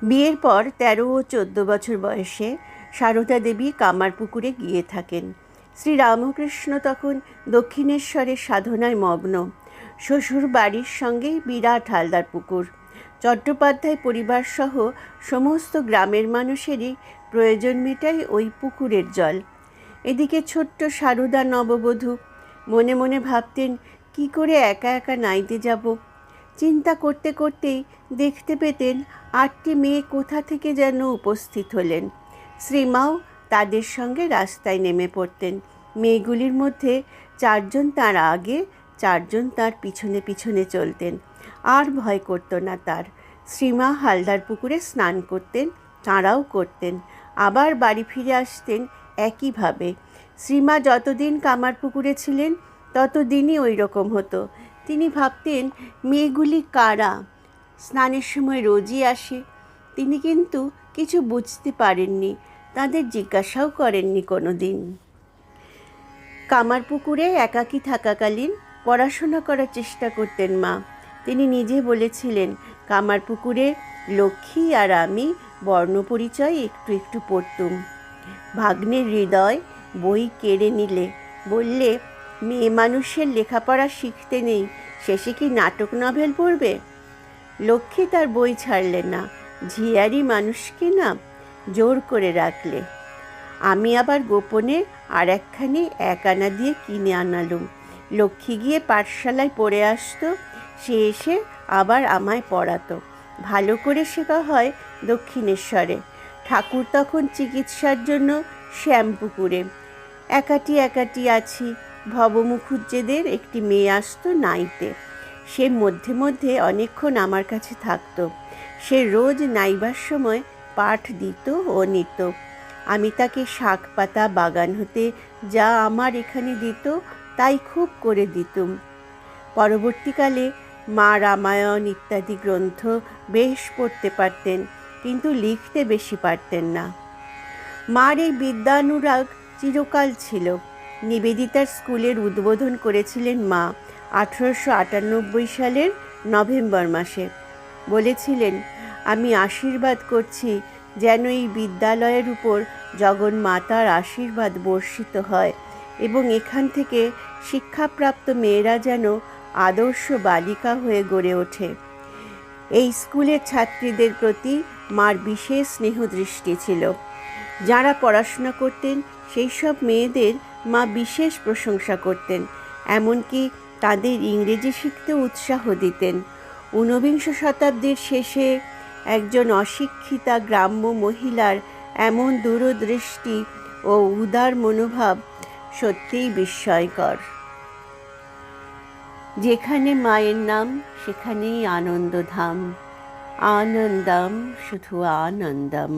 বিয়ের পর ১৩ ও ১৪ বছর বয়সে সারদা দেবী কামারপুকুরে গিয়ে থাকেন। শ্রীরামকৃষ্ণ তখন দক্ষিণেশ্বরের সাধনায় মগ্ন। শ্বশুর বাড়ির সঙ্গে বিরাট হালদার পুকুর। চট্টোপাধ্যায় পরিবারসহ সমস্ত গ্রামের মানুষেরই প্রয়োজন মেটায় ওই পুকুরের জল। এদিকে ছোট্ট সারদা নববধূ মনে মনে ভাবতেন, কি করে একা একা নাইতে যাব। চিন্তা করতে করতেই দেখতে পেতেন ৮টি মেয়ে কোথা থেকে যেন উপস্থিত হলেন। শ্রীমাও তাদের সঙ্গে রাস্তায় নেমে পড়তেন। মেয়েগুলির মধ্যে ৪ জন তার আগে, ৪ জন তার পিছনে পিছনে চলতেন। আর ভয় করত না তার। শ্রীমা হালদার পুকুরে স্নান করতেন, তাঁরাও করতেন, আবার বাড়ি ফিরে আসতেন একইভাবে। শ্রীমা যতদিন কামারপুকুরে ছিলেন ততদিনই ওই রকম হতো। তিনি ভাবতেন, মেয়েগুলি কারা, স্নানের সময় রোজই আসে। তিনি কিন্তু কিছু বুঝতে পারেননি, তাদের জিজ্ঞাসাও করেননি কোনো দিন। কামারপুকুরে একাকী থাকাকালীন পড়াশোনা করার চেষ্টা করতেন মা। তিনি নিজে বলেছিলেন, কামারপুকুরে লক্ষ্মী আর আমি বর্ণপরিচয় একটু একটু পড়তুম। ভাগ্নের হৃদয় বই কেড়ে নিলে, বললে, মেয়ে মানুষের লেখাপড়া শিখতে নেই, শেষে কি নাটক নভেল পড়বে? লক্ষ্মী তার বই ছাড়লে না, ঝিয়ারি মানুষকে না জোর করে রাখলে। আমি আবার গোপনে আর একখানি ১ আনা দিয়ে কিনে আনালুম। লক্ষ্মী গিয়ে পাঠশালায় পড়ে আসতো, সে এসে আবার আমায় পড়াতো। ভালো করে শেখা হয় দক্ষিণেশ্বরে। ঠাকুর তখন চিকিৎসার জন্য শ্যামপুকুরে। একাটি একাটি আছি। ভব মুখুজ্জেদের একটি মেয়ে আসতো নাইতে। সে মধ্যে মধ্যে অনেকক্ষণ আমার কাছে থাকতো। সে রোজ নাইবার সময় পাঠ দিত ও নিত। আমি তাকে শাক পাতা বাগান হতে যা আমার এখানে দিত তাই খুব করে দিতুম। পরবর্তীকালে মা রামায়ণ ইত্যাদি গ্রন্থ বেশ পড়তে পারতেন, কিন্তু লিখতে বেশি পারতেন না। মার এই বিদ্যানুরাগ চিরকাল ছিল। নিবেদিতার স্কুলের উদ্বোধন করেছিলেন মা 1898 সালের নভেম্বর মাসে। বলেছিলেন, আমি আশীর্বাদ করছি যেন এই বিদ্যালয়ের উপর জগন্মাতার আশীর্বাদ বর্ষিত হয় এবং এখান থেকে শিক্ষাপ্রাপ্ত মেয়েরা যেন আদর্শ বালিকা হয়ে গড়ে ওঠে। এই স্কুলের ছাত্রীদের প্রতি মার বিশেষ স্নেহদৃষ্টি ছিল। যারা পড়াশোনা করতেন সেই সব মেয়েদের মা বিশেষ প্রশংসা করতেন, এমনকি তাদের ইংরেজি শিখতে উৎসাহ দিতেন। ১৯ শতাব্দীর শেষে একজন অশিক্ষিতা গ্রাম্য মহিলার এমন দূরদৃষ্টি ও উদার মনোভাব সত্যিই বিস্ময়কর। যেখানে মায়ের নাম সেখানেই আনন্দধাম, আনন্দম শুধু আনন্দম।